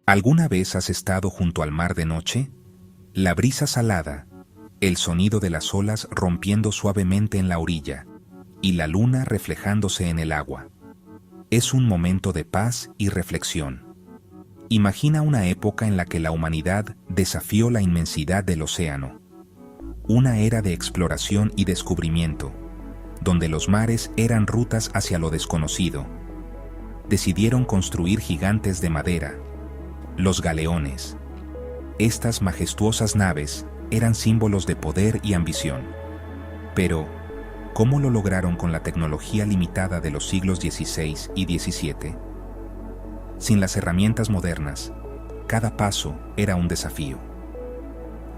¿Alguna vez has estado junto al mar de noche? La brisa salada, el sonido de las olas rompiendo suavemente en la orilla, y la luna reflejándose en el agua. Es un momento de paz y reflexión. Imagina una época en la que la humanidad desafió la inmensidad del océano. Una era de exploración y descubrimiento, donde los mares eran rutas hacia lo desconocido. Decidieron construir gigantes de madera, los galeones. Estas majestuosas naves eran símbolos de poder y ambición. Pero, ¿cómo lo lograron con la tecnología limitada de los siglos XVI y XVII? Sin las herramientas modernas, cada paso era un desafío.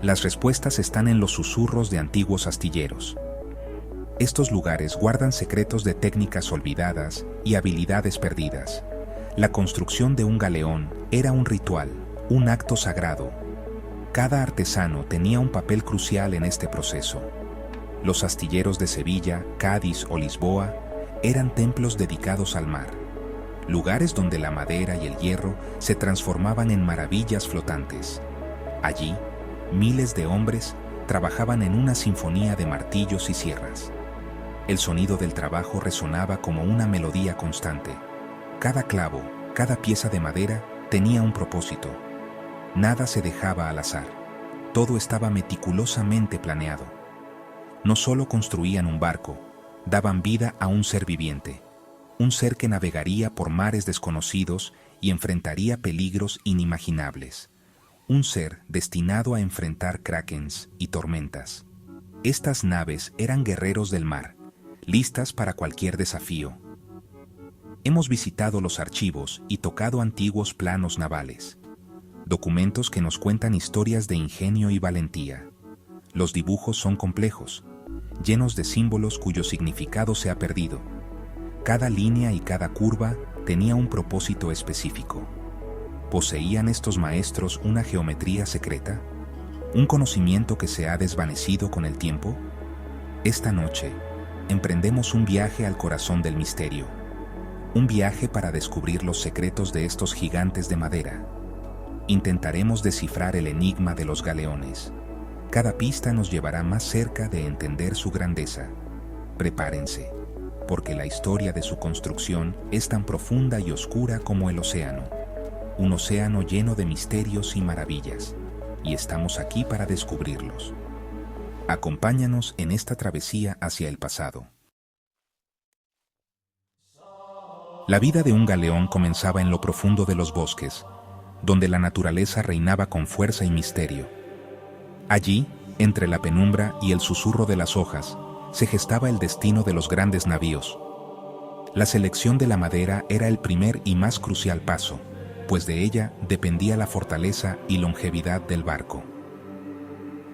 Las respuestas están en los susurros de antiguos astilleros. Estos lugares guardan secretos de técnicas olvidadas y habilidades perdidas. La construcción de un galeón era un ritual, un acto sagrado. Cada artesano tenía un papel crucial en este proceso. Los astilleros de Sevilla, Cádiz o Lisboa eran templos dedicados al mar, lugares donde la madera y el hierro se transformaban en maravillas flotantes. Allí, miles de hombres trabajaban en una sinfonía de martillos y sierras. El sonido del trabajo resonaba como una melodía constante. Cada clavo, cada pieza de madera tenía un propósito. Nada se dejaba al azar. Todo estaba meticulosamente planeado. No solo construían un barco, daban vida a un ser viviente. Un ser que navegaría por mares desconocidos y enfrentaría peligros inimaginables. Un ser destinado a enfrentar krakens y tormentas. Estas naves eran guerreros del mar, listas para cualquier desafío. Hemos visitado los archivos y tocado antiguos planos navales, documentos que nos cuentan historias de ingenio y valentía. Los dibujos son complejos, llenos de símbolos cuyo significado se ha perdido. Cada línea y cada curva tenía un propósito específico. ¿Poseían estos maestros una geometría secreta? ¿Un conocimiento que se ha desvanecido con el tiempo? Esta noche, emprendemos un viaje al corazón del misterio. Un viaje para descubrir los secretos de estos gigantes de madera. Intentaremos descifrar el enigma de los galeones. Cada pista nos llevará más cerca de entender su grandeza. Prepárense, porque la historia de su construcción es tan profunda y oscura como el océano. Un océano lleno de misterios y maravillas, y estamos aquí para descubrirlos. Acompáñanos en esta travesía hacia el pasado. La vida de un galeón comenzaba en lo profundo de los bosques, donde la naturaleza reinaba con fuerza y misterio. Allí, entre la penumbra y el susurro de las hojas, se gestaba el destino de los grandes navíos. La selección de la madera era el primer y más crucial paso, pues de ella dependía la fortaleza y longevidad del barco.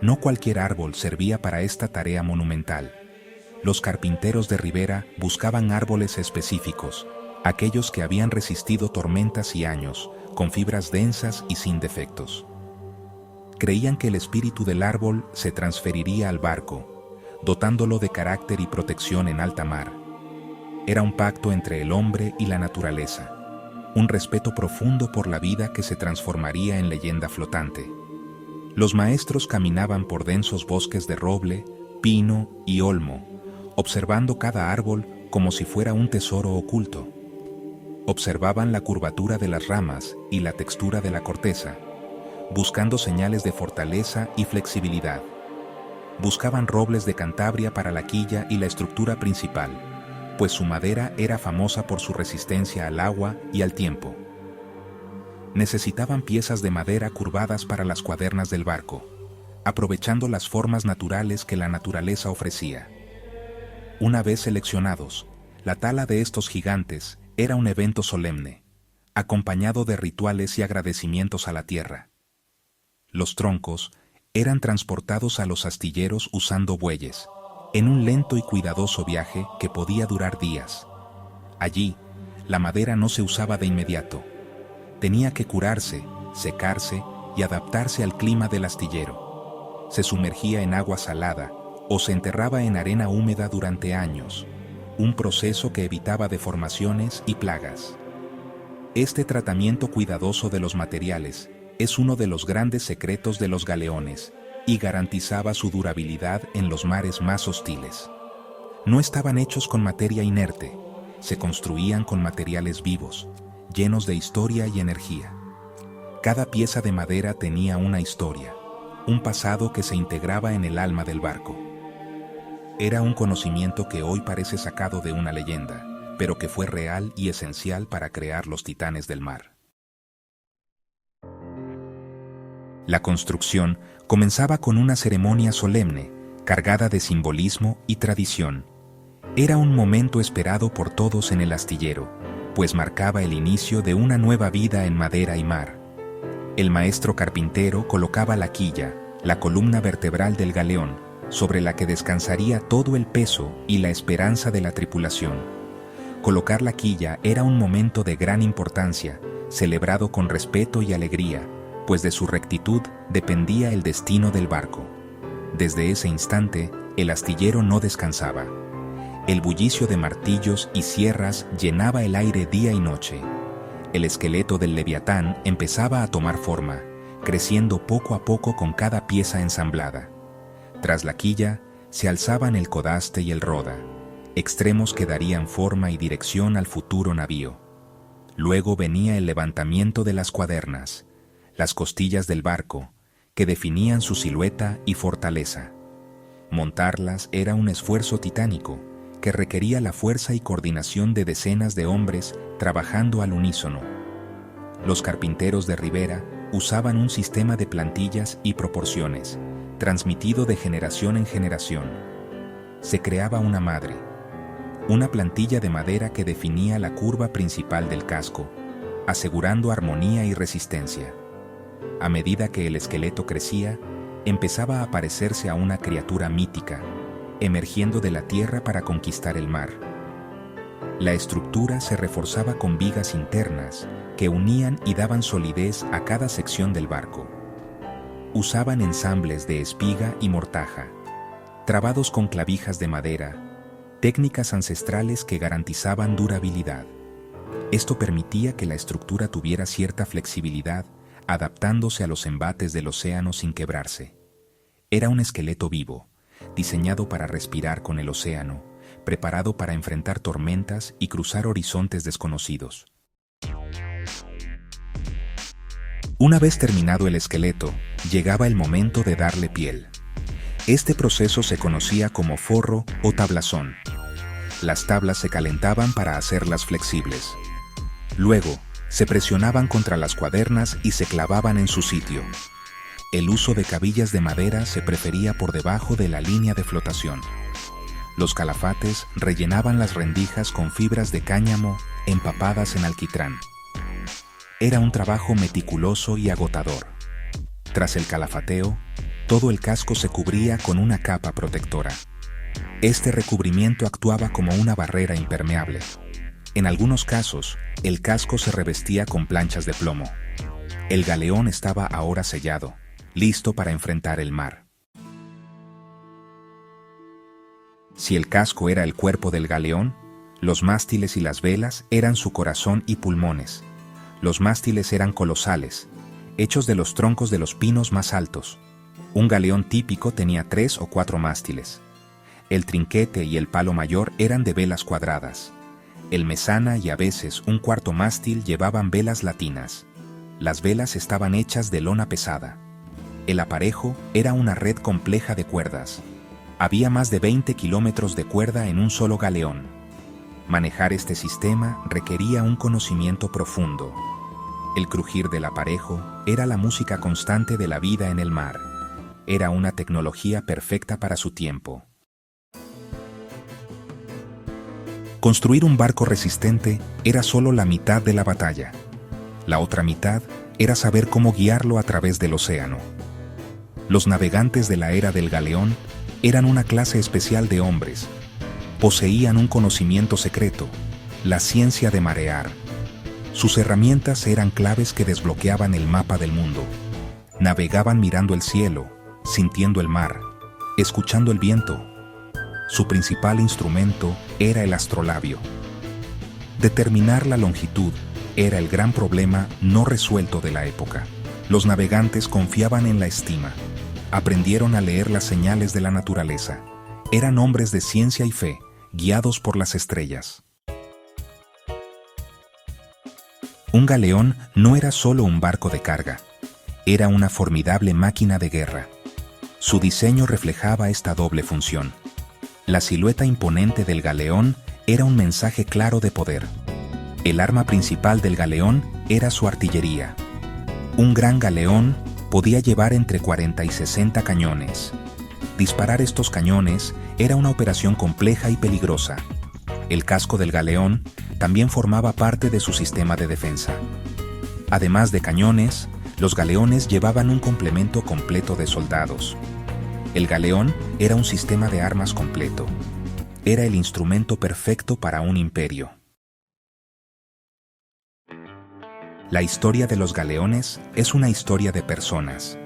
No cualquier árbol servía para esta tarea monumental. Los carpinteros de ribera buscaban árboles específicos, aquellos que habían resistido tormentas y años, con fibras densas y sin defectos. Creían que el espíritu del árbol se transferiría al barco, dotándolo de carácter y protección en alta mar. Era un pacto entre el hombre y la naturaleza, un respeto profundo por la vida que se transformaría en leyenda flotante. Los maestros caminaban por densos bosques de roble, pino y olmo, observando cada árbol como si fuera un tesoro oculto. Observaban la curvatura de las ramas y la textura de la corteza, buscando señales de fortaleza y flexibilidad. Buscaban robles de Cantabria para la quilla y la estructura principal, pues su madera era famosa por su resistencia al agua y al tiempo. Necesitaban piezas de madera curvadas para las cuadernas del barco, aprovechando las formas naturales que la naturaleza ofrecía. Una vez seleccionados, la tala de estos gigantes era un evento solemne, acompañado de rituales y agradecimientos a la tierra. Los troncos eran transportados a los astilleros usando bueyes, en un lento y cuidadoso viaje que podía durar días. Allí, la madera no se usaba de inmediato. Tenía que curarse, secarse y adaptarse al clima del astillero. Se sumergía en agua salada o se enterraba en arena húmeda durante años, un proceso que evitaba deformaciones y plagas. Este tratamiento cuidadoso de los materiales es uno de los grandes secretos de los galeones y garantizaba su durabilidad en los mares más hostiles. No estaban hechos con materia inerte, se construían con materiales vivos, llenos de historia y energía. Cada pieza de madera tenía una historia, un pasado que se integraba en el alma del barco. Era un conocimiento que hoy parece sacado de una leyenda, pero que fue real y esencial para crear los titanes del mar. La construcción comenzaba con una ceremonia solemne, cargada de simbolismo y tradición. Era un momento esperado por todos en el astillero, pues marcaba el inicio de una nueva vida en madera y mar. El maestro carpintero colocaba la quilla, la columna vertebral del galeón, sobre la que descansaría todo el peso y la esperanza de la tripulación. Colocar la quilla era un momento de gran importancia, celebrado con respeto y alegría, pues de su rectitud dependía el destino del barco. Desde ese instante, el astillero no descansaba. El bullicio de martillos y sierras llenaba el aire día y noche. El esqueleto del Leviatán empezaba a tomar forma, creciendo poco a poco con cada pieza ensamblada. Tras la quilla, se alzaban el codaste y el roda, extremos que darían forma y dirección al futuro navío. Luego venía el levantamiento de las cuadernas, las costillas del barco, que definían su silueta y fortaleza. Montarlas era un esfuerzo titánico, que requería la fuerza y coordinación de decenas de hombres trabajando al unísono. Los carpinteros de Ribera usaban un sistema de plantillas y proporciones, transmitido de generación en generación. Se creaba una madre, una plantilla de madera que definía la curva principal del casco, asegurando armonía y resistencia. A medida que el esqueleto crecía, empezaba a parecerse a una criatura mítica, emergiendo de la tierra para conquistar el mar. La estructura se reforzaba con vigas internas que unían y daban solidez a cada sección del barco. Usaban ensambles de espiga y mortaja, trabados con clavijas de madera, técnicas ancestrales que garantizaban durabilidad. Esto permitía que la estructura tuviera cierta flexibilidad, adaptándose a los embates del océano sin quebrarse. Era un esqueleto vivo, diseñado para respirar con el océano, preparado para enfrentar tormentas y cruzar horizontes desconocidos. Una vez terminado el esqueleto, llegaba el momento de darle piel. Este proceso se conocía como forro o tablazón. Las tablas se calentaban para hacerlas flexibles. Luego, se presionaban contra las cuadernas y se clavaban en su sitio. El uso de cabillas de madera se prefería por debajo de la línea de flotación. Los calafates rellenaban las rendijas con fibras de cáñamo empapadas en alquitrán. Era un trabajo meticuloso y agotador. Tras el calafateo, todo el casco se cubría con una capa protectora. Este recubrimiento actuaba como una barrera impermeable. En algunos casos, el casco se revestía con planchas de plomo. El galeón estaba ahora sellado, listo para enfrentar el mar. Si el casco era el cuerpo del galeón, los mástiles y las velas eran su corazón y pulmones. Los mástiles eran colosales, hechos de los troncos de los pinos más altos. Un galeón típico tenía 3 o 4 mástiles. El trinquete y el palo mayor eran de velas cuadradas. El mesana y a veces un cuarto mástil llevaban velas latinas. Las velas estaban hechas de lona pesada. El aparejo era una red compleja de cuerdas. Había más de 20 kilómetros de cuerda en un solo galeón. Manejar este sistema requería un conocimiento profundo. El crujir del aparejo era la música constante de la vida en el mar. Era una tecnología perfecta para su tiempo. Construir un barco resistente era solo la mitad de la batalla. La otra mitad era saber cómo guiarlo a través del océano. Los navegantes de la era del galeón eran una clase especial de hombres. Poseían un conocimiento secreto, la ciencia de marear. Sus herramientas eran claves que desbloqueaban el mapa del mundo. Navegaban mirando el cielo, sintiendo el mar, escuchando el viento. Su principal instrumento era el astrolabio. Determinar la longitud, era el gran problema no resuelto de la época. Los navegantes confiaban en la estima. Aprendieron a leer las señales de la naturaleza. Eran hombres de ciencia y fe, guiados por las estrellas. Un galeón no era solo un barco de carga. Era una formidable máquina de guerra. Su diseño reflejaba esta doble función. La silueta imponente del galeón era un mensaje claro de poder. El arma principal del galeón era su artillería. Un gran galeón podía llevar entre 40 y 60 cañones. Disparar estos cañones era una operación compleja y peligrosa. El casco del galeón también formaba parte de su sistema de defensa. Además de cañones, los galeones llevaban un complemento completo de soldados. El galeón era un sistema de armas completo. Era el instrumento perfecto para un imperio. La historia de los galeones es una historia de personas,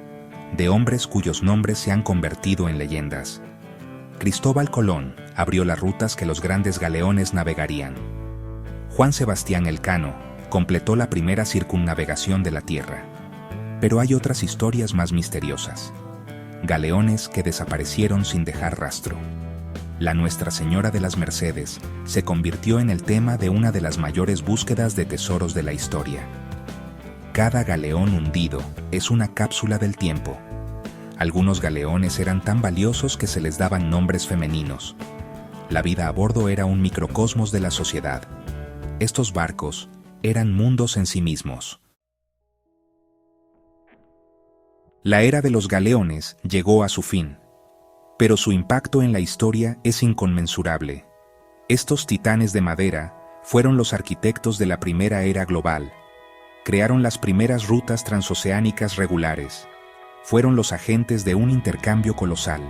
de hombres cuyos nombres se han convertido en leyendas. Cristóbal Colón abrió las rutas que los grandes galeones navegarían. Juan Sebastián Elcano completó la primera circunnavegación de la Tierra. Pero hay otras historias más misteriosas. Galeones que desaparecieron sin dejar rastro. La Nuestra Señora de las Mercedes se convirtió en el tema de una de las mayores búsquedas de tesoros de la historia. Cada galeón hundido es una cápsula del tiempo. Algunos galeones eran tan valiosos que se les daban nombres femeninos. La vida a bordo era un microcosmos de la sociedad. Estos barcos eran mundos en sí mismos. La era de los galeones llegó a su fin, pero su impacto en la historia es inconmensurable. Estos titanes de madera fueron los arquitectos de la primera era global. Crearon las primeras rutas transoceánicas regulares. Fueron los agentes de un intercambio colosal.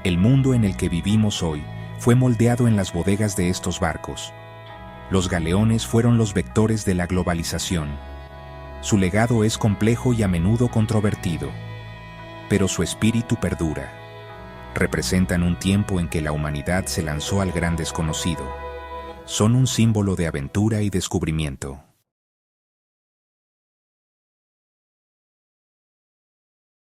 El mundo en el que vivimos hoy fue moldeado en las bodegas de estos barcos. Los galeones fueron los vectores de la globalización. Su legado es complejo y a menudo controvertido, pero su espíritu perdura. Representan un tiempo en que la humanidad se lanzó al gran desconocido. Son un símbolo de aventura y descubrimiento.